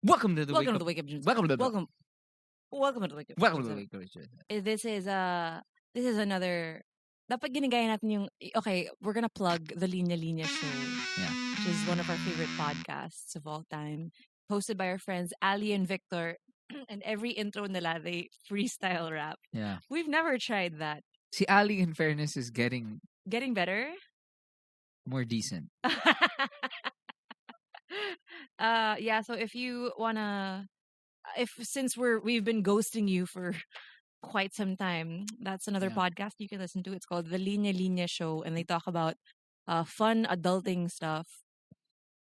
Welcome to the Welcome Wake to the Wake Up Dreams. Welcome to the Welcome to the Wake Up Welcome to Dreams. the Wake Dreams. This is another. Dapat ginagaya natin yung. Okay, we're gonna plug the Linya Linya show. Yeah. Which is one of our favorite podcasts of all time, hosted by our friends Ali and Victor. And every intro nila they freestyle rap. Yeah. We've never tried that. See, Ali, in fairness, is getting better. More decent. Yeah. So if you wanna, since we've been ghosting you for quite some time, that's another podcast you can listen to. It's called the Linya Linya Show, and they talk about fun adulting stuff,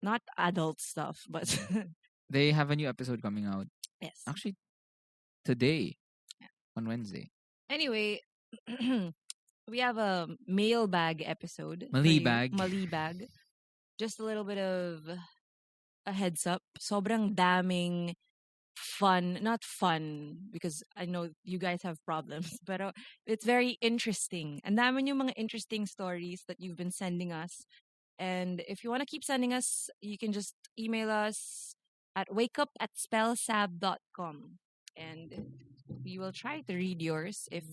not adult stuff, but they have a new episode coming out. Yes, actually, today on Wednesday. Anyway, we have a mailbag episode. Malibag. Just a little bit of a heads up. Sobrang daming fun, not fun because I know you guys have problems, but it's very interesting. And dami yung mga interesting stories that you've been sending us. And if you want to keep sending us, you can just email us at wakeup@spellsab.com. And we will try to read yours if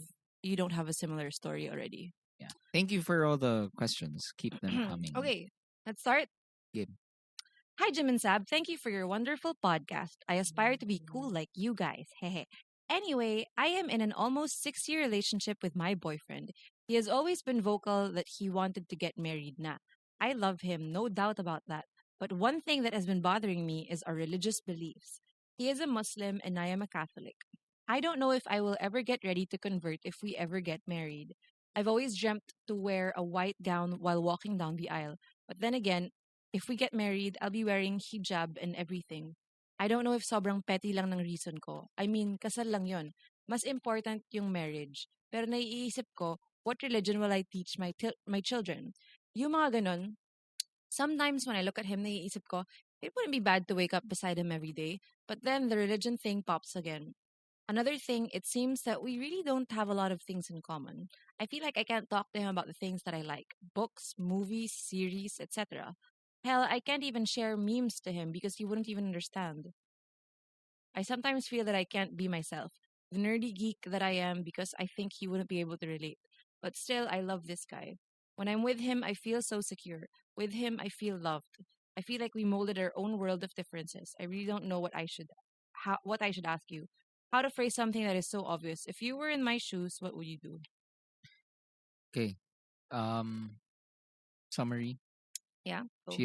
you don't have a similar story already. Yeah. Thank you for all the questions. Keep them coming. Okay, let's start. Good. Hi, Jim and Sab. Thank you for your wonderful podcast. I aspire to be cool like you guys. Hehe. Anyway, I am in an almost 6-year relationship with my boyfriend. He has always been vocal that he wanted to get married na. I love him, no doubt about that. But one thing that has been bothering me is our religious beliefs. He is a Muslim and I am a Catholic. I don't know if I will ever get ready to convert if we ever get married. I've always dreamt to wear a white gown while walking down the aisle. But then again, if we get married, I'll be wearing hijab and everything. I don't know if sobrang petty lang ng reason ko. I mean, kasal lang yon. Mas important yung marriage. Pero naiisip ko, what religion will I teach my children? Yung mga ganon, sometimes when I look at him, naiisip ko, it wouldn't be bad to wake up beside him every day. But then the religion thing pops again. Another thing, it seems that we really don't have a lot of things in common. I feel like I can't talk to him about the things that I like. Books, movies, series, etc. Hell, I can't even share memes to him because he wouldn't even understand. I sometimes feel that I can't be myself, the nerdy geek that I am, because I think he wouldn't be able to relate. But still, I love this guy. When I'm with him, I feel so secure. With him, I feel loved. I feel like we molded our own world of differences. I really don't know what I should ask you. How to phrase something that is so obvious. If you were in my shoes, what would you do? Okay. Summary. Yeah. So.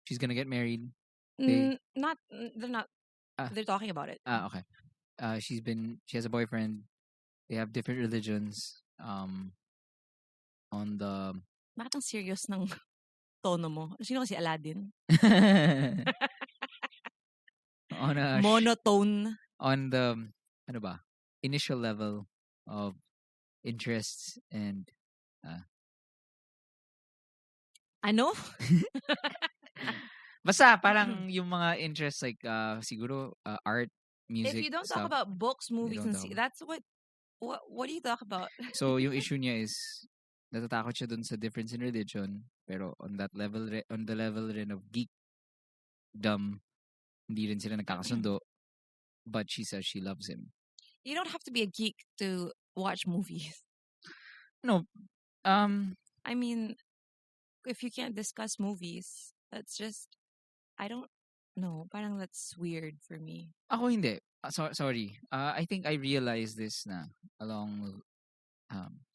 She's gonna get married. They're not. They're talking about it. Okay. She has a boyfriend. They have different religions. On the. Bakit ang serious ng tono mo? Sino kasi Aladdin? On a monotone. On the initial level of interests and ano? Basta parang yung mga interests like siguro art, music. If you don't stuff, talk about books, movies, and that's what do you talk about? So yung issue niya is natatakot siya dun sa difference in religion, pero on the level rin of geekdom, hindi rin sila nagkakasundo. But she says she loves him. You don't have to be a geek to watch movies. No. I mean, if you can't discuss movies, that's just, I don't know. Parang that's weird for me. Ako hindi. Sorry. I think I realized this na along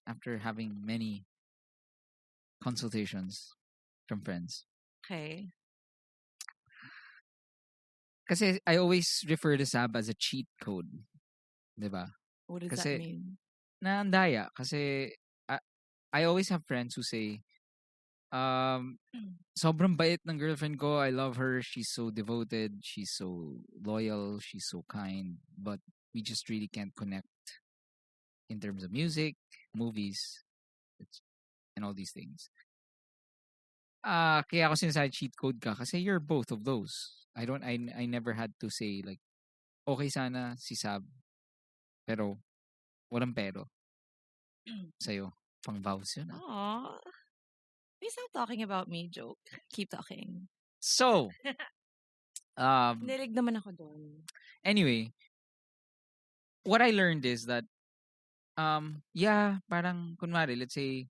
after having many consultations from friends. Okay. Kasi I always refer to Saab as a cheat code. Diba? What does that mean? Naandaya. Kasi I always have friends who say, sobrang bait ng girlfriend ko. I love her. She's so devoted. She's so loyal. She's so kind. But we just really can't connect in terms of music, movies, and all these things. Kaya ako sinasabi cheat code ka kasi you're both of those. I never had to say like, okay sana si Sab, pero walang pero. Sa'yo, pang vows yun. Aww. Please stop talking about me, joke. Keep talking. So, Nilig naman ako doon. Anyway, what I learned is that yeah, parang kunwari, let's say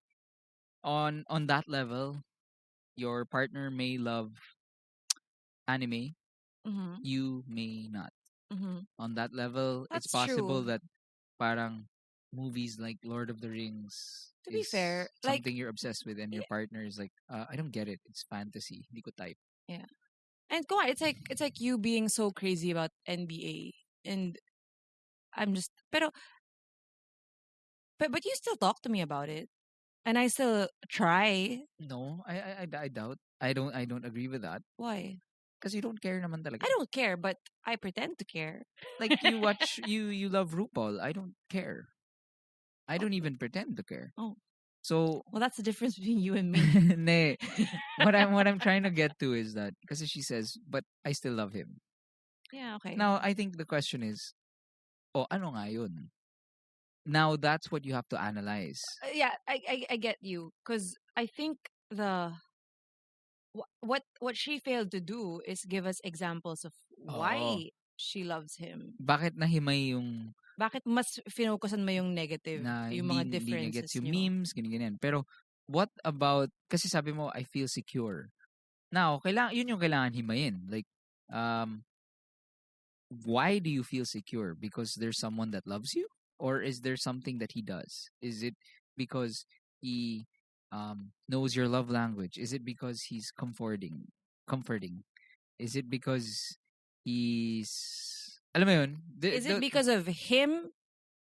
on that level, your partner may love anime, Mm-hmm. you may not. Mm-hmm. On that level, it's That's possible true. that parang movies like Lord of the Rings To be is fair, like, something you're obsessed with, and your y- partner is like, I don't get it. It's fantasy. Hindi ko type. yeah. And go on, it's like you being so crazy about NBA, and I'm just, but you still talk to me about it, and I still try. No, I doubt. I don't agree with that. Why? Because you don't care naman I talaga. don't care, but I pretend to care. Like you love RuPaul. I don't care. I don't even pretend to care. Oh, So well, that's the difference between you and me. ne, what I'm trying to get to is that because she says, but I still love him. Yeah, okay. Now I think the question is, oh, ano nga yun? Now that's what you have to analyze. Yeah, I get you, because I think what she failed to do is give us examples of Oo. why she loves him. Bakit nahimay yung Bakit mas finokusan mo yung negative, na yung mga hindi niya gets differences yung nyo? memes, ganyan, ganyan. Pero what about, kasi sabi mo, I feel secure. Now, yun yung kailangan himayin. Like, um, why do you feel secure? Because there's someone that loves you? Or is there something that he does? Is it because he knows your love language? Is it because he's comforting? Is it because he's, alam mo yun? Is it because of him,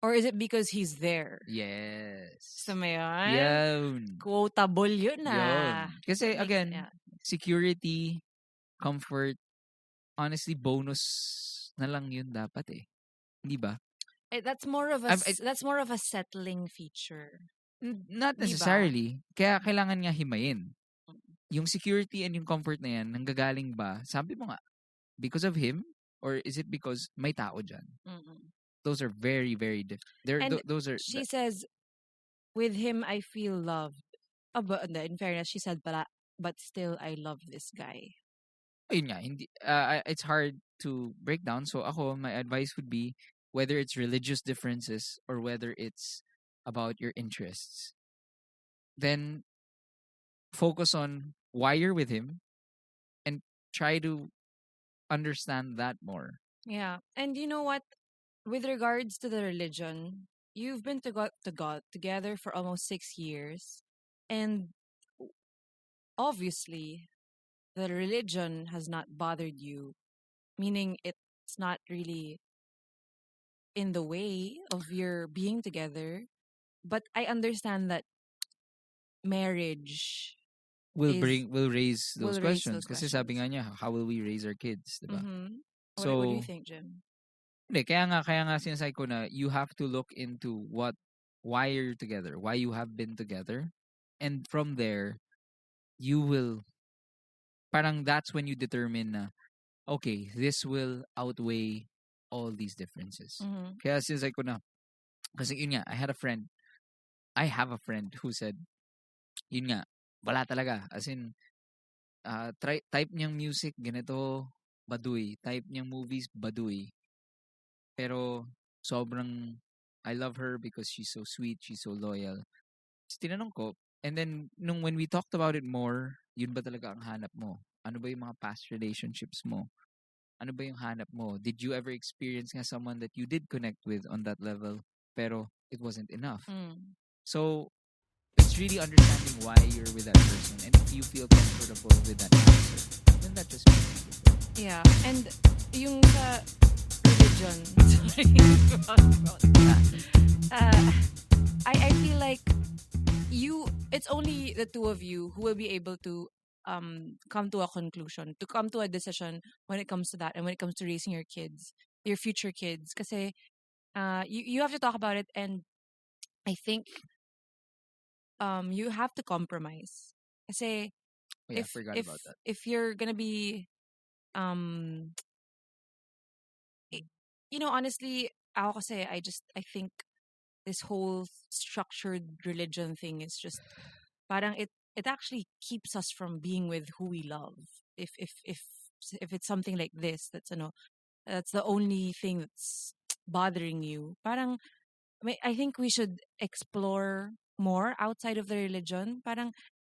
or is it because he's there? Yes. Gusto mo yun? Yun. Quotable yun Yun. Kasi again, yeah. security, comfort, honestly, bonus na lang yun dapat eh. Hindi ba? That's more of I- that's more of a settling feature. Not Di ba? necessarily. Kaya kailangan nga himayin. Yung security and yung comfort na yan, nanggagaling ba? Sabi mo nga, because of him? Or is it because may tao dyan? Mm-mm. Those are very, very different. And Those are, she says, with him, I feel loved. But in fairness, she said, but still, I love this guy. ayun nga, hindi, it's hard to break down. So ako, my advice would be, whether it's religious differences or whether it's about your interests, then focus on why you're with him and try to understand that more. Yeah. And you know what? With regards to the religion, you've been to God together for almost 6 years. And obviously, the religion has not bothered you, meaning it's not really in the way of your being together. But I understand that marriage Will raise those will raise questions. those Kasi sabi questions. nga niya, how will we raise our kids, diba? Mm-hmm. What do you So, think, Jim? hindi, kaya nga sinasabi ko na you have to look into why you're together, why you have been together. And from there, you will, parang that's when you determine na, okay, this will outweigh all these differences. Mm-hmm. Kaya sinasabi ko na, kasi yun nga, I have a friend who said, yun nga, wala talaga. As in, type niyang music, ganito, baduy. Type niyang movies, baduy. Pero, sobrang, I love her because she's so sweet, she's so loyal. Tapos tinanong ko, and then, when we talked about it more, yun ba talaga ang hanap mo? Ano ba yung mga past relationships mo? Ano ba yung hanap mo? Did you ever experience nga someone that you did connect with on that level, pero it wasn't enough? Mm. So, it's really understanding why you're with that person, and if you feel comfortable with that answer, then that just makes it different. Yeah. And yung sa religion, sorry. I feel like it's only the two of you who will be able to come to a conclusion, to come to a decision when it comes to that, and when it comes to raising your kids, your future kids. Kasi you have to talk about it, and I think you have to compromise. Kasi Oh yeah, I forgot about that. if you're gonna be um i- honestly, ako kasi I think this whole structured religion thing is just parang it actually keeps us from being with who we love. If if it's something like this, that's the only thing that's bothering you. Parang I think we should explore more outside of the religion. Parang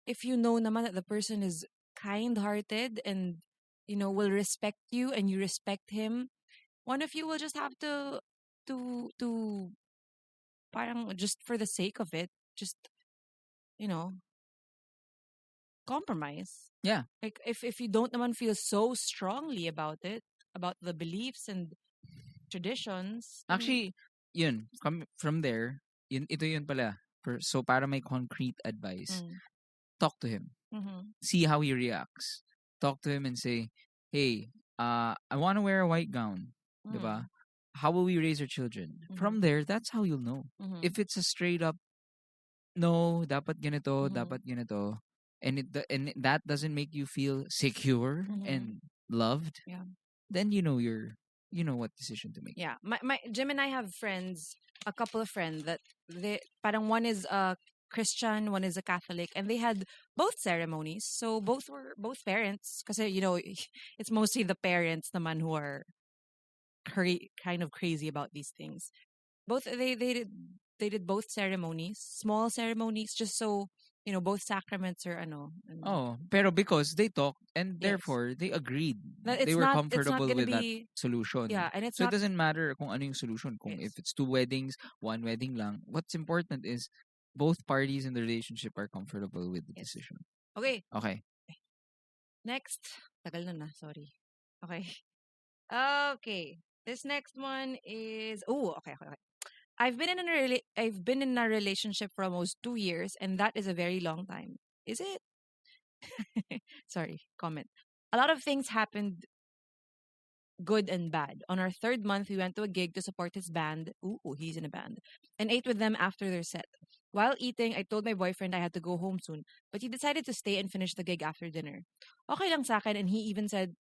if you know naman that the person is kind-hearted and will respect you and you respect him, one of you will just have to parang just for the sake of it, just you know compromise. Yeah. Like if you don't naman feel so strongly about it, about the beliefs and traditions, then Actually, yun, from there, ito yun pala. So, para may concrete advice, mm, talk to him. mhm, See how he reacts. Talk to him and say, hey, I want to wear a white gown. mm, Diba? How will we raise our children? mhm, From there, that's how you'll know. mhm, If it's a straight up, no, dapat ganito, mhm, dapat ganito, and that doesn't make you feel secure mhm. and loved, Yeah. then you know what decision to make. Yeah. My Jim and I have friends, a couple of friends that they parang one is a Christian, one is a Catholic, and they had both ceremonies. So both parents, because it's mostly the parents naman who are kind of crazy about these things. Both they did both ceremonies, small ceremonies, just so both sacraments are ano. Oh, pero because they talked and Yes. therefore they agreed. That They were it's not comfortable gonna with that be. solution. Yeah, and it's So it not. doesn't matter kung ano yung solution. Kung if Yes. it's two weddings, one wedding lang. What's important is both parties in the relationship are comfortable with the Yes. decision. Okay. Okay. Next. Tagal na sorry. Okay. Okay. This next one is okay. I've been in a relationship for almost 2 years, and that is a very long time. Is it? Sorry. Comment. A lot of things happened, good and bad. On our third month, we went to a gig to support his band. Ooh, he's in a band. And ate with them after their set. While eating, I told my boyfriend I had to go home soon, but he decided to stay and finish the gig after dinner. Okay lang sa akin, and he even said,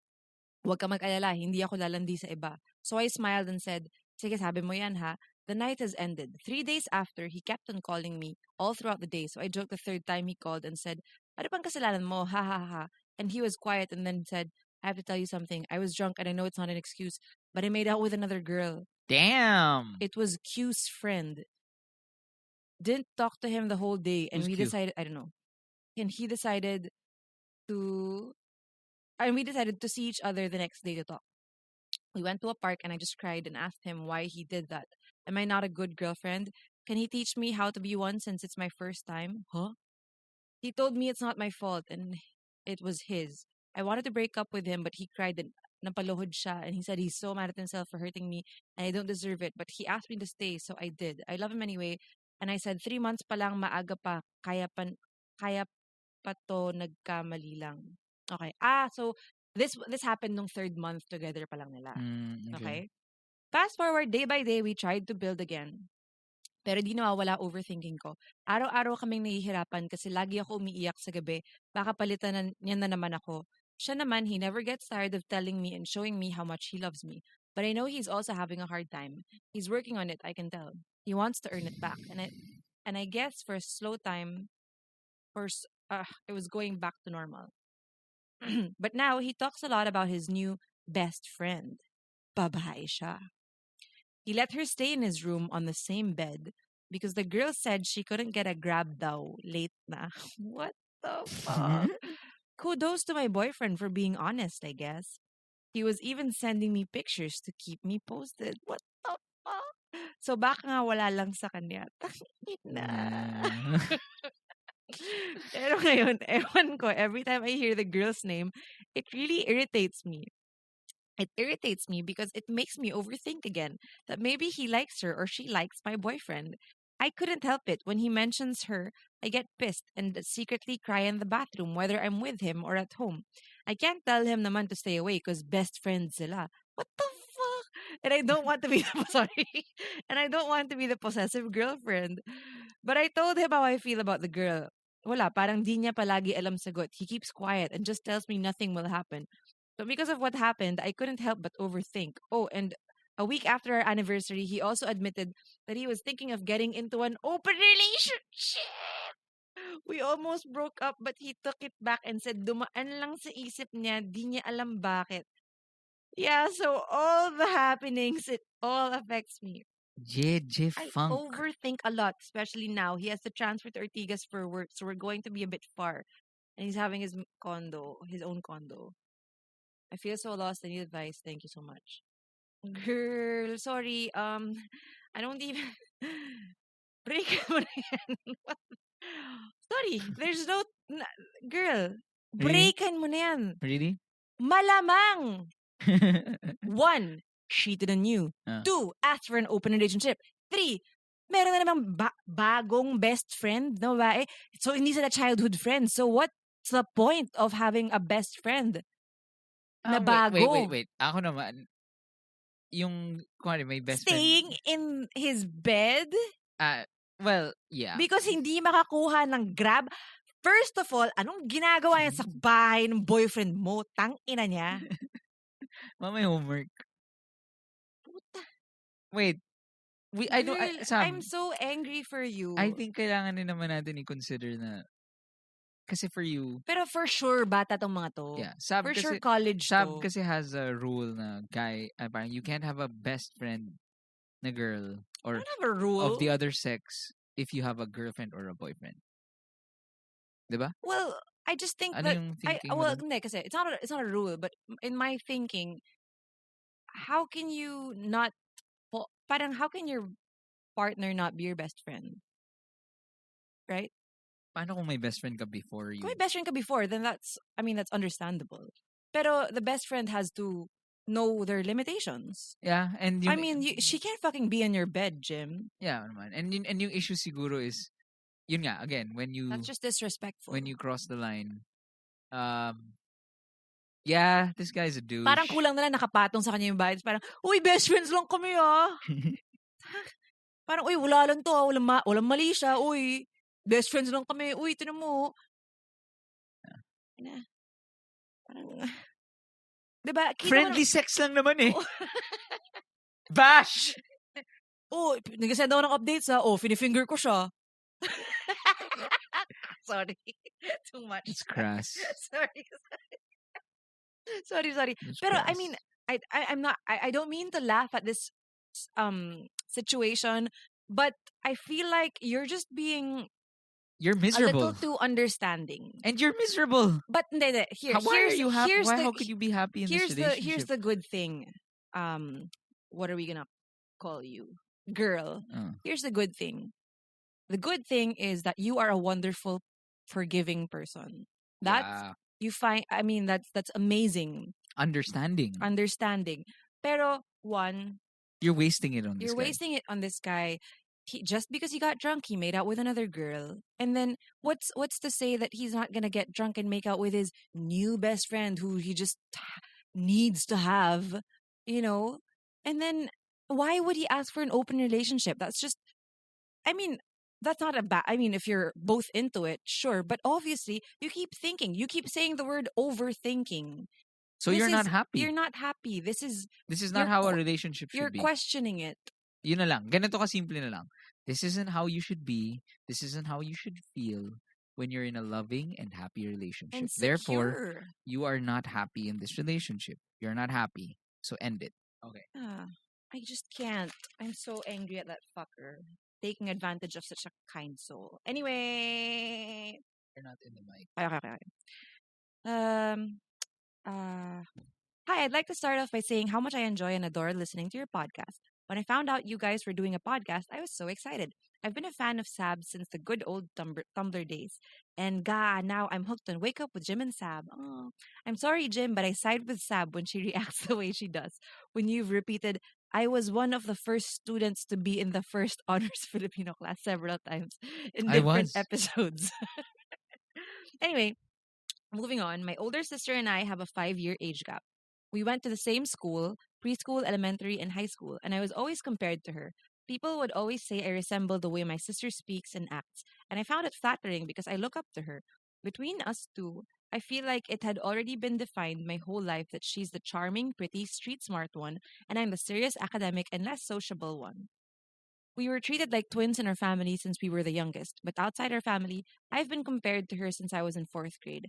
"Huwag ka mag-alala, hindi ako lalandi sa iba." So I smiled and said, "Sige, sabi mo yan ha." The night has ended. 3 days after, he kept on calling me all throughout the day. So I joked the third time he called and said, "Ano bang kasalanan mo? Ha ha ha." And he was quiet and then said, "I have to tell you something. I was drunk and I know it's not an excuse, but I made out with another girl. Damn. It was Q's friend. Didn't talk to him the whole day, and Who's we Q? decided, I don't know. And to we decided to see each other the next day to talk. We went to a park and I just cried and asked him why he did that. Am I not a good girlfriend? Can he teach me how to be one since it's my first time? Huh? He told me it's not my fault and it was his. I wanted to break up with him, but he cried and napaluhod siya, and he said he's so mad at himself for hurting me and I don't deserve it. But he asked me to stay, so I did. I love him anyway. And I said, 3 months pa lang, maaga pa, kaya pa to, nagkamali lang. Okay. So this happened nung third month together pa lang nila. Okay. Okay? Fast forward, day by day, we tried to build again. Pero di nawawala overthinking ko. Araw-araw kaming nahihirapan kasi lagi ako umiiyak sa gabi. Baka palitan niya na naman ako. Siya naman, he never gets tired of telling me and showing me how much he loves me. But I know he's also having a hard time. He's working on it, I can tell. He wants to earn it back. And I guess for a slow time, it was going back to normal. But now he talks a lot about his new best friend. Babae siya. He let her stay in his room on the same bed because the girl said she couldn't get a grab daw late na. What the fuck? Kudos to my boyfriend for being honest, I guess. He was even sending me pictures to keep me posted. What the fuck? So baka nga wala lang sa kanya. Tangina. Pero ngayon, ewan ko, every time I hear the girl's name, it really irritates me. It irritates me because it makes me overthink again that maybe he likes her or she likes my boyfriend. I couldn't help it. When he mentions her, I get pissed and secretly cry in the bathroom, whether I'm with him or at home. I can't tell him naman to stay away because best friends sila. What the fuck? And I don't want to be sorry. And I don't want to be the possessive girlfriend. But I told him how I feel about the girl. Wala, parang di niya palagi alam sagot. He keeps quiet and just tells me nothing will happen. So because of what happened, I couldn't help but overthink. Oh, and a week after our anniversary, he also admitted that he was thinking of getting into an open relationship. We almost broke up but he took it back and said dumaan lang sa isip niya, di niya alam bakit. Yeah, so all the happenings, it all affects me. JJ I Funk. overthink a lot, especially now. He has to transfer to Ortigas for work, so we're going to be a bit far. And he's having his condo, his own condo. I feel so lost. I need advice. Thank you so much. Girl, sorry. I don't even break mo na yan. What? Sorry, there's no girl. Really? Breakan mo na yan. Really? Malamang. 1, cheated on you. Ah. 2, asked for an open relationship. 3, meron na namang bagong best friend na babae. So, hindi sila childhood friends. So, what's the point of having a best friend na bago? Wait. Ako naman, yung, kumari, may best Staying friend. in his bed? Well, yeah. Because hindi makakuha ng Grab. First of all, anong ginagawa niya sa bahay ng boyfriend mo? Tang-ina niya. May homework. Puta. Wait. Girl, I'm so angry for you. I think kailangan din naman natin i-consider na kasi for you. Pero for sure, bata tong mga to. Yeah. Saab for kasi, sure, college Saab to. kasi has a rule na parang you can't have a best friend na girl or I don't have a rule. of the other sex if you have a girlfriend or a boyfriend. Diba? Well, I just think Ano that yung thinking mo well, dun? hindi kasi it's not a rule, but in my thinking, how can you not parang how can your partner not be your best friend? Right? Paano kung may best friend ka before you? Kung may best friend ka before, then that's understandable. Pero the best friend has to know their limitations. Yeah, and I mean, she can't fucking be in your bed, Jim. Yeah, naman. And yung issue siguro is yun nga, again, when you that's just disrespectful. When you cross the line, yeah, this guy's a douche. Parang kulang na lang nakapatong sa kanya yung bahay. Parang, uy, best friends lang kami ah. Parang, uy, wala lang to ah. Walang mali siya. Uy, best friends lang kami. Uy, tinan mo. Yeah. Parang, diba? Friendly sex lang naman eh. Bash! Oh, nag-send ako ng updates ha. Oh, finifinger ko siya. Sorry. Too much. It's crass. Sorry. It's Pero crass. I mean, I don't mean to laugh at this situation, but I feel like you're just being You're miserable. a little too understanding. And you're miserable. But hindi. Why are you happy? How could you be happy in this relationship? Here's the good thing. What are we gonna call you? Girl. Here's the good thing. The good thing is that you are a wonderful, forgiving person. That's you find. I mean, that's amazing. Understanding. Pero one, you're wasting it on this guy. You're wasting it on this guy. Just because he got drunk, he made out with another girl. And then what's to say that he's not gonna get drunk and make out with his new best friend who he just needs to have, you know? And then why would he ask for an open relationship? That's just, I mean, that's not a bad, I mean, if you're both into it, sure. But obviously, you keep thinking. You keep saying the word overthinking. So you're not happy. You're not happy. This is not how a relationship should be. You're questioning it. Yun na lang. Ganito ka simple na lang. This isn't how you should be. This isn't how you should feel when you're in a loving and happy relationship. And therefore, you are not happy in this relationship. You're not happy. So end it. Okay. I just can't. I'm so angry at that fucker. Taking advantage of such a kind soul. Anyway. You're not in the mic. Okay. Hi, I'd like to start off by saying how much I enjoy and adore listening to your podcast. When I found out you guys were doing a podcast, I was so excited. I've been a fan of Saab since the good old Tumblr days. And now I'm hooked on Wake Up with Jim and Saab. Oh, I'm sorry, Jim, but I side with Saab when she reacts the way she does. When you've repeated, I was one of the first students to be in the first honors Filipino class several times in different episodes. Anyway, moving on. My older sister and I have a 5-year age gap. We went to the same school, preschool, elementary, and high school, and I was always compared to her. People would always say I resemble the way my sister speaks and acts, and I found it flattering because I look up to her. Between us two, I feel like it had already been defined my whole life that she's the charming, pretty, street smart one, and I'm the serious academic and less sociable one. We were treated like twins in our family since we were the youngest, but outside our family, I've been compared to her since I was in fourth grade.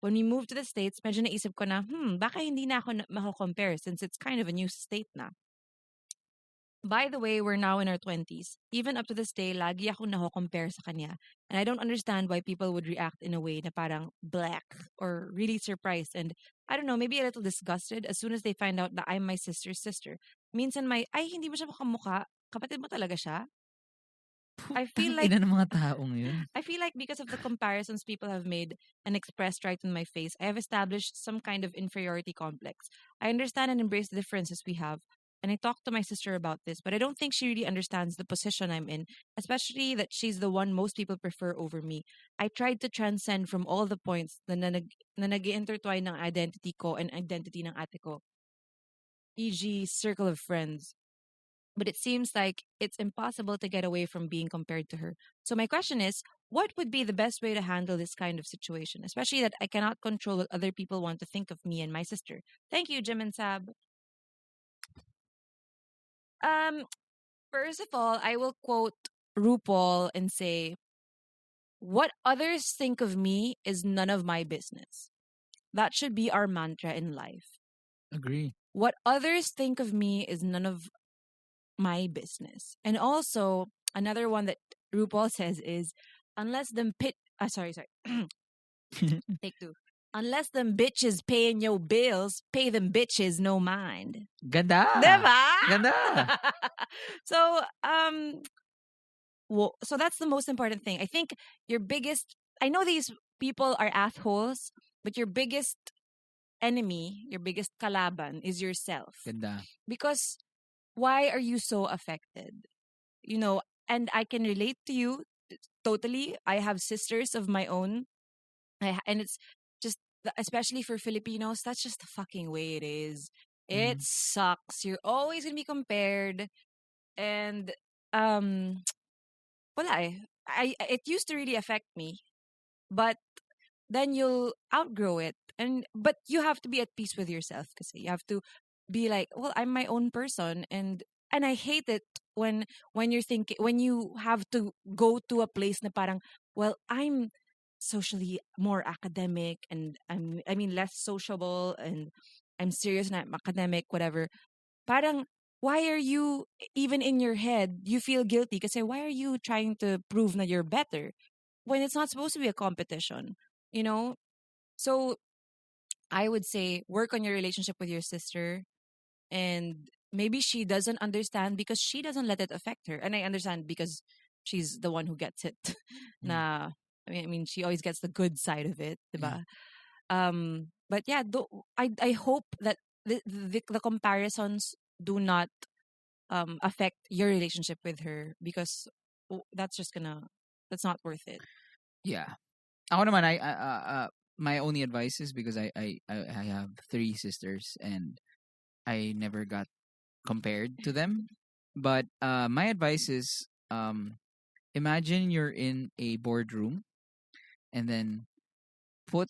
When we moved to the States, medyo naisip ko na, baka hindi na ako mako-compare since it's kind of a new state na. By the way, we're now in our 20s. Even up to this day, lagi ako nako-compare sa kanya. And I don't understand why people would react in a way na parang black or really surprised and I don't know, maybe a little disgusted as soon as they find out that I'm my sister's sister. Minsan ay, hindi mo siya makamukha. Kapatid mo talaga siya? I feel Tang like ina ng mga taong yun. I feel like because of the comparisons people have made and expressed right in my face, I have established some kind of inferiority complex. I understand and embrace the differences we have. And I talked to my sister about this, but I don't think she really understands the position I'm in, especially that she's the one most people prefer over me. I tried to transcend from all the points na nag-intertwine ng identity ko and identity ng ate ko, e.g. circle of friends, but it seems like it's impossible to get away from being compared to her. So my question is, what would be the best way to handle this kind of situation, especially that I cannot control what other people want to think of me and my sister? Thank you, Jim and Sab. Um, First of all, I will quote RuPaul and say, "What others think of me is none of my business." That should be our mantra in life. Agree. What others think of me is none of my business. And also, another one that RuPaul says is, unless them sorry, take two. Unless them bitches paying your bills, pay them bitches no mind. Ganda. Diba? Ganda. So, so that's the most important thing. I think I know these people are assholes, but your biggest enemy, your biggest kalaban is yourself. Ganda. Because why are you so affected? You know, and I can relate to you totally. I have sisters of my own. And it's just, especially for Filipinos, that's just the fucking way it is. It sucks. You're always going to be compared. And, wala eh. It used to really affect me. But then you'll outgrow it. But you have to be at peace with yourself because you have to be like, well, I'm my own person, and I hate it when you're thinking, when you have to go to a place na parang, well, I'm socially more academic and I mean less sociable, and I'm serious and I'm academic, whatever. Parang, why are you, even in your head you feel guilty kasi why are you trying to prove that you're better when it's not supposed to be a competition, you know? So I would say work on your relationship with your sister, and maybe she doesn't understand because she doesn't let it affect her. And I understand because she's the one who gets it. Na I mean she always gets the good side of it, diba? But yeah, I hope that the comparisons do not affect your relationship with her, because that's not worth it. Yeah. Ako naman, my only advice is because I have 3 sisters and I never got compared to them. But my advice is, imagine you're in a boardroom and then put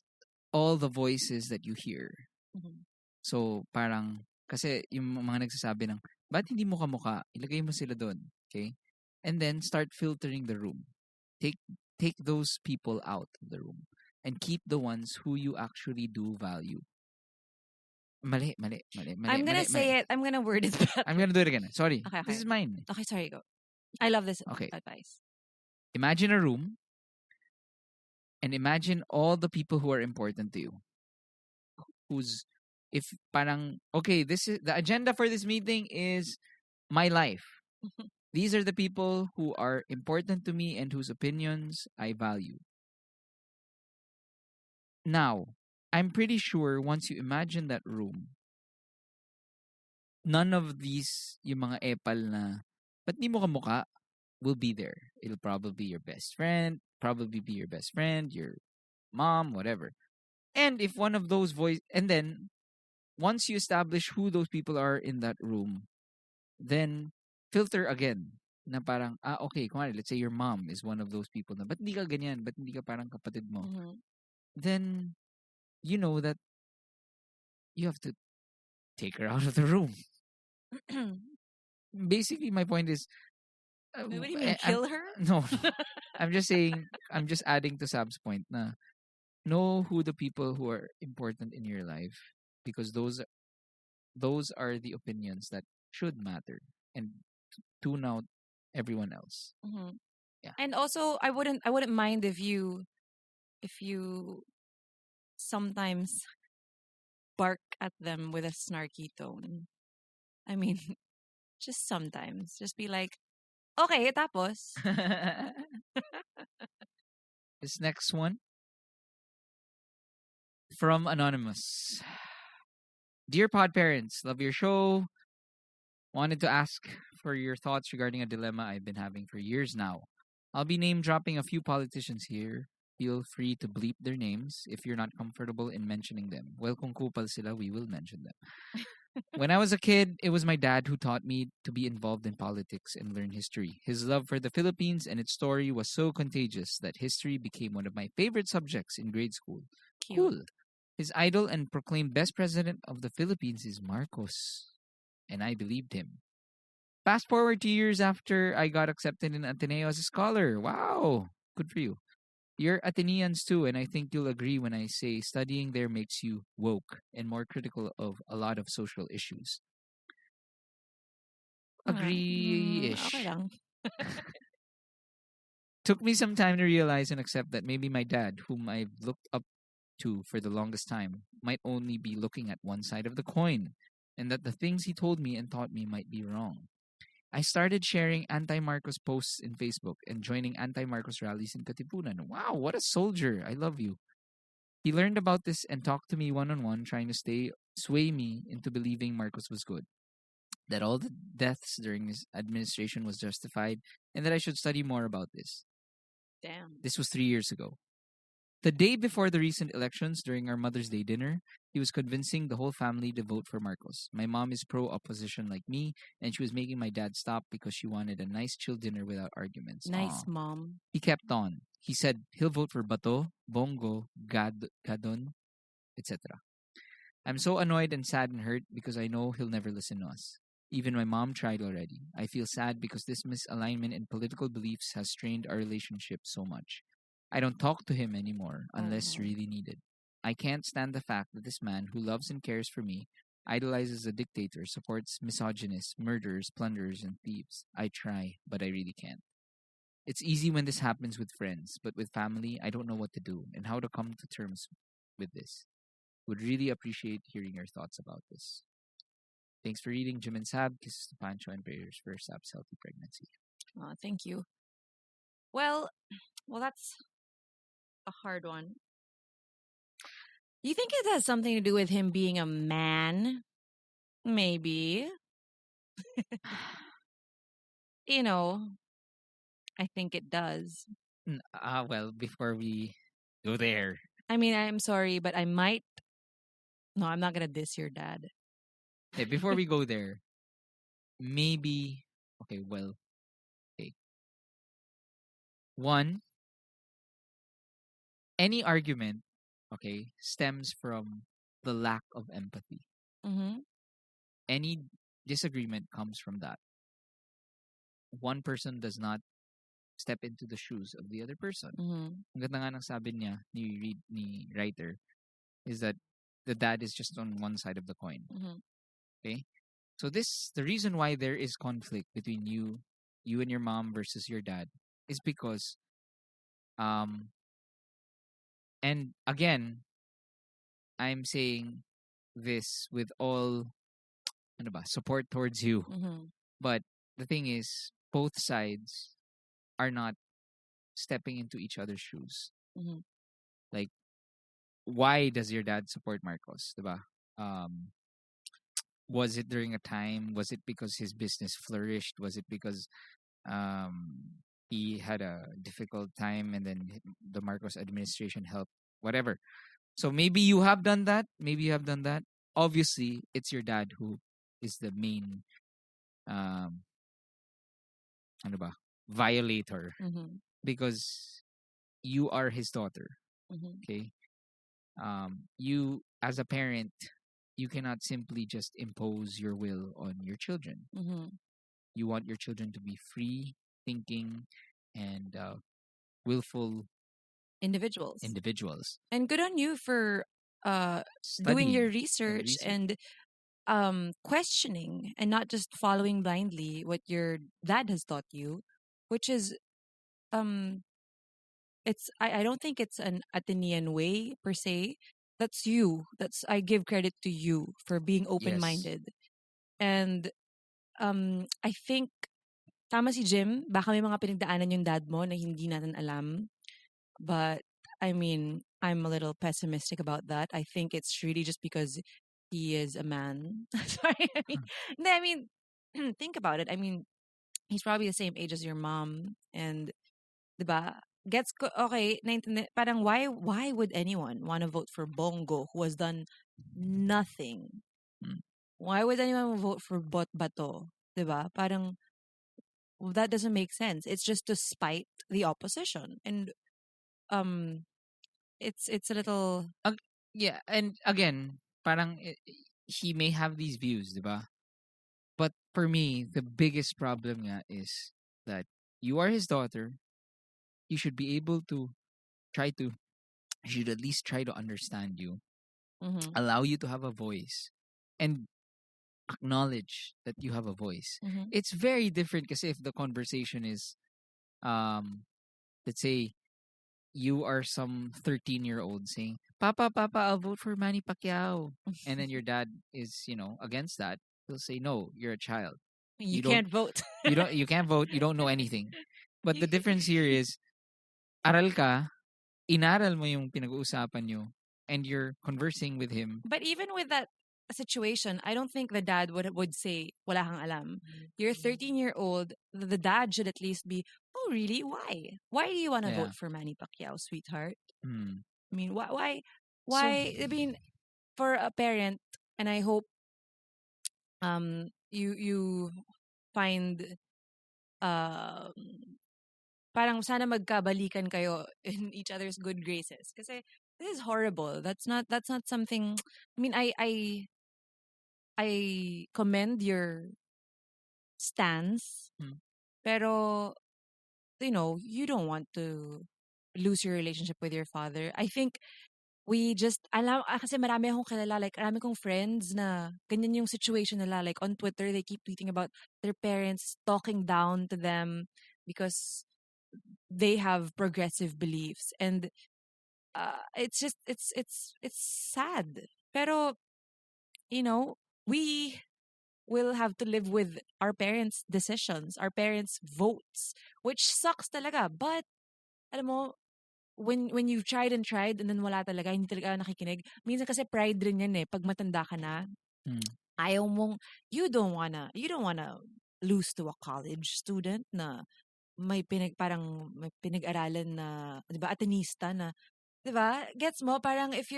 all the voices that you hear. Mhm. So parang, kasi yung mga nagsasabi ng, ba't hindi mo kamukha? Ilagay mo sila doon. Okay? And then start filtering the room. Take those people out of the room and keep the ones who you actually do value. Mali. I'm gonna say it. I'm gonna word it back. I'm gonna do it again. Sorry. Okay. This is mine. Okay, sorry, go. I love this Okay. advice. Imagine a room and imagine all the people who are important to you. If parang, okay, this is the agenda for this meeting is my life. These are the people who are important to me and whose opinions I value. Now, I'm pretty sure once you imagine that room, none of these, yung mga epal na, ba't di mo kamukha, will be there. It'll probably be your best friend, your mom, whatever. And if one of those and then, once you establish who those people are in that room, then filter again. Na parang, okay, kumari, let's say your mom is one of those people na, ba't hindi ka ganyan? Ba't hindi ka parang kapatid mo? Mm-hmm. Then, you know that you have to take her out of the room. Basically, my point is, What do you mean, I'm kill her? no, I'm just saying. I'm just adding to Sab's point. Na know who the people who are important in your life, because those are the opinions that should matter, and tune out everyone else. Mhm. Yeah. And also, I wouldn't mind if you sometimes bark at them with a snarky tone. I mean, just sometimes, just be like, okay, tapos. This next one from Anonymous. Dear Pod Parents, love your show. Wanted to ask for your thoughts regarding a dilemma I've been having for years now. I'll be name dropping a few politicians here. Feel free to bleep their names if you're not comfortable in mentioning them. Well, kung kupal sila, we will mention them. When I was a kid, it was my dad who taught me to be involved in politics and learn history. His love for the Philippines and its story was so contagious that history became one of my favorite subjects in grade school. Cute. Cool. His idol and proclaimed best president of the Philippines is Marcos, and I believed him. Fast forward 2 years after I got accepted in Ateneo as a scholar. Wow, good for you. You're Ateneans too, and I think you'll agree when I say studying there makes you woke and more critical of a lot of social issues. Okay Agree-ish. lang. Took me some time to realize and accept that maybe my dad, whom I've looked up to for the longest time, might only be looking at one side of the coin, and that the things he told me and taught me might be wrong. I started sharing anti Marcos posts in Facebook and joining anti Marcos rallies in Katipunan. Wow, what a soldier! I love you. He learned about this and talked to me one on one, trying to sway me into believing Marcos was good, that all the deaths during his administration was justified, and that I should study more about this. Damn. This was 3 years ago. The day before the recent elections, during our Mother's Day dinner, he was convincing the whole family to vote for Marcos. My mom is pro opposition like me, and she was making my dad stop because she wanted a nice, chill dinner without arguments. Nice Aw. mom. He kept on. He said he'll vote for Bato, Bongo, Gadon, etc. I'm so annoyed and sad and hurt because I know he'll never listen to us. Even my mom tried already. I feel sad because this misalignment in political beliefs has strained our relationship so much. I don't talk to him anymore Oh unless no. really needed. I can't stand the fact that this man who loves and cares for me idolizes a dictator, supports misogynists, murderers, plunderers, and thieves. I try, but I really can't. It's easy when this happens with friends, but with family, I don't know what to do and how to come to terms with this. Would really appreciate hearing your thoughts about this. Thanks for reading, Jim and Sab. Kisses to Pancho and prayers for Sab's healthy pregnancy. Thank you. Well, that's a hard one. You think it has something to do with him being a man? Maybe. You know, I think it does. Well, before we go there, I mean, I'm sorry, but I might. No, I'm not gonna diss your dad. before we go there, maybe, okay, well, okay. One, any argument, okay, stems from the lack of empathy. Mm-hmm. Any disagreement comes from that. One person does not step into the shoes of the other person. Mm-hmm. Ang ganda nga ng sabi niya ni writer is that the dad is just on one side of the coin. Mm-hmm. Okay, so the reason why there is conflict between you and your mom versus your dad is because um and again I'm saying this with all ano ba, support towards you, Mm-hmm. but the thing is both sides are not stepping into each other's shoes. Mm-hmm. Like, why does your dad support Marcos, diba? Um, was it during a time? Was it because his business flourished? Was it because he had a difficult time and then the Marcos administration helped? Whatever. So maybe you have done that. Maybe you have done that. Obviously, it's your dad who is the main um, ano ba, violator Mm-hmm. because you are his daughter. Mm-hmm. Okay, you as a parent, you cannot simply just impose your will on your children. Mm-hmm. You want your children to be free, thinking and willful Individuals. individuals And good on you for doing your studying and research research. and questioning and not just following blindly what your dad has taught you, which is um I don't think it's an Athenian way per se. That's you. That's I give credit to you for being open Yes. minded. And I think tama si Jim, baka may mga pinagdaanan yung dad mo na hindi natin alam. But I mean, I'm a little pessimistic about that. I think it's really just because he is a man. Sorry, I mean, hindi, I mean, think about it. I mean, he's probably the same age as your mom, and 'di ba? Gets ko, okay, parang why would anyone want to vote for Bongo who has done nothing? Mm. Why would anyone vote for Bot Bato? 'Di ba? Parang well, that doesn't make sense. It's just to spite the opposition. And um it's a little Yeah, and again, parang he may have these views, diba? But for me, the biggest problem nga is that you are his daughter. You should be able to try to, he should at least try to understand you, mhm, allow you to have a voice, and acknowledge that you have a voice. mhm. It's very different because if the conversation is, um, let's say, you are some 13-year-old saying, Papa, Papa, I'll vote for Manny Pacquiao. And then your dad is, against that. He'll say, no, you're a child. You You don't, can't vote. you can't vote. You don't know anything. But You the ca- difference here is, aral ka, inaral mo yung pinag-uusapan nyo, and you're conversing with him. But even with that situation, I don't think the dad would say, wala kang alam. You're 13-year-old. The dad should at least be, oh, really? Why? Why do you want to Yeah. vote for Manny Pacquiao, sweetheart? Hmm. I mean, So, why? I mean, for a parent, and I hope you find um parang sana magkabalikan kayo in each other's good graces. Kasi this is horrible. That's not something. I mean, I commend your stance, hmm. pero you don't want to lose your relationship with your father. I think we just kasi marami akong kilala, like marami kong friends na ganyan yung situation nila, like on Twitter they keep tweeting about their parents talking down to them because they have progressive beliefs. And it's just it's sad, pero we will have to live with our parents' decisions, our parents' votes, which sucks talaga. But alam mo, when you've tried and then wala talaga, hindi talaga nakikinig. Minsan kasi pride rin yan eh. Pag matanda ka na, Hmm. ayaw mong, you don't wanna lose to a college student na may pinag-aralan na, 'di ba, Atenista na, 'di ba? Gets mo parang if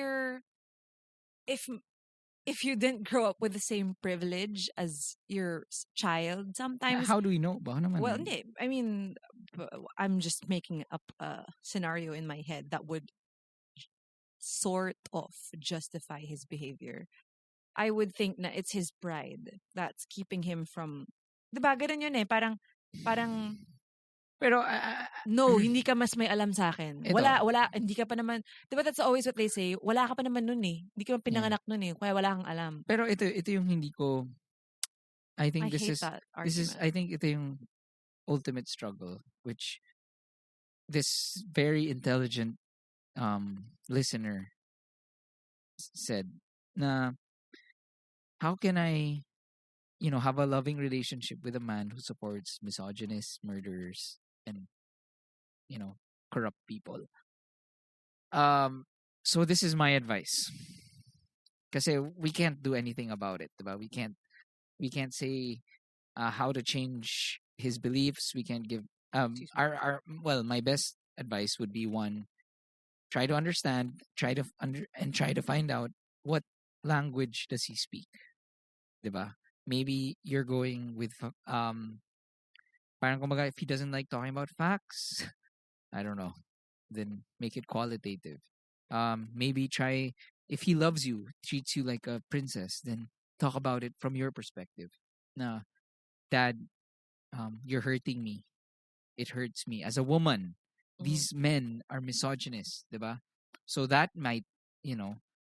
if you didn't grow up with the same privilege as your child, sometimes How do we know? Baka well, naman. hindi. I mean, I'm just making up a scenario in my head that would sort of justify his behavior. I would think na it's his pride that's keeping him from, 'di ba, ganun yun eh, parang, Pero, no, hindi ka mas may alam sa akin. ito, Wala, hindi ka pa naman, 'di ba that's always what they say, wala ka pa naman nun eh. Hindi ka pa yeah. pinanganak nun eh, kaya wala kang alam. Pero ito yung hindi ko, I I think hate that I argument. think ito yung ultimate struggle, which this very intelligent listener said na, how can I, have a loving relationship with a man who supports misogynists, murderers, and, corrupt people? So this is my advice. Kasi we can't do anything about it, diba? We can't say how to change his beliefs. We can't give Excuse me. our well, my best advice would be, one, try to understand, try to find out what language does he speak, 'di ba? Maybe you're going with parang kumbaga, if he doesn't like talking about facts, I don't know, then make it qualitative. Maybe try, if he loves you, treats you like a princess, then talk about it from your perspective. Na, Dad, you're hurting me. it hurts me. As a woman, Mhm. these men are misogynist, diba? So that might,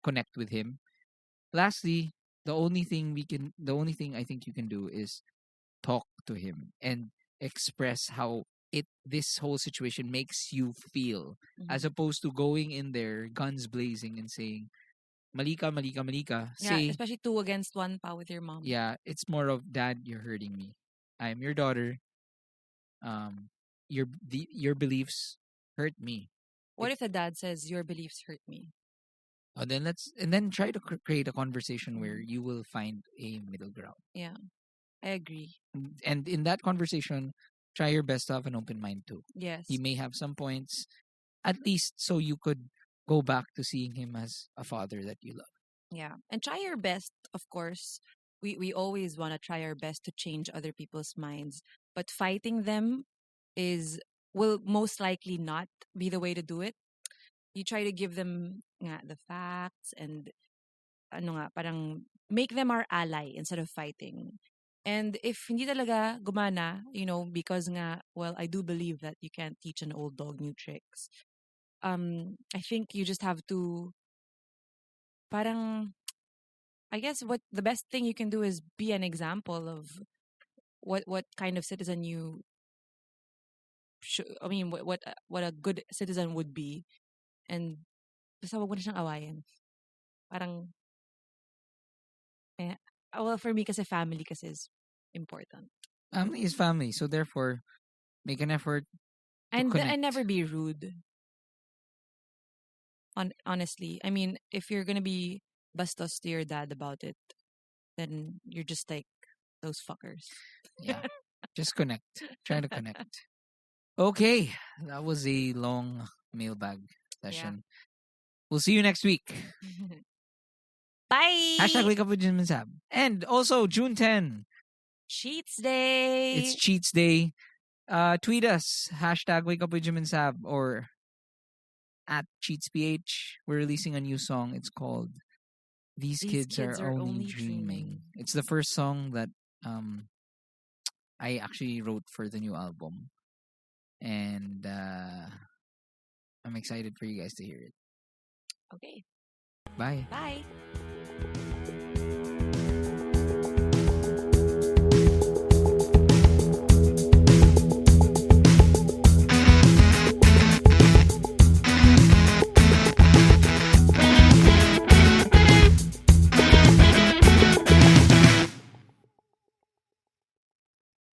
connect with him. Lastly, the only thing I think you can do is talk to him and express how this whole situation makes you feel, as Mhm. opposed to going in there guns blazing and saying malika malika malika. Yeah, Say, especially two against one pa with your mom. yeah, it's more of, dad, you're hurting me. I'm your daughter. um your beliefs hurt me. What It if the dad says your beliefs hurt me? and then try to create a conversation where Mhm. you will find a middle ground. Yeah, I agree. And in that conversation, try your best to have an open mind too. He Yes. may have some points, at least so you could go back to seeing him as a father that you love. Yeah. And try your best, of course. We always want to try our best to change other people's minds, but fighting them is will most likely not be the way to do it. You try to give them nga, the facts and ano nga, parang make them our ally instead of fighting. And if hindi talaga gumana, because nga, well, I do believe that you can't teach an old dog new tricks. I think you just have to parang I guess what the best thing you can do is be an example of what kind of citizen you should. I mean, what a good citizen would be, and basta wag mo na siyang awayin. Parang eh, well for me kasi family kasi is important, Family is family, so therefore make an effort to and connect. never be rude. Honestly, I mean, if you're gonna be bastos to your dad about it, then you're just like those fuckers. Yeah, just connect. Try to connect. Okay, that was a long mailbag Yeah. session. We'll see you next week. Hashtag Bye. wake up with Jim and Sab. And also June 10, Cheats it's day. Cheats Day. Tweet us hashtag wake up with Jim and Sab or at CheatsPH. We're releasing a new song. It's called These These Kids Are kids are Only only Dreaming. dreaming. It's the first song that um I actually wrote for the new album. And I'm excited for you guys to hear it. Okay. Bye. Bye.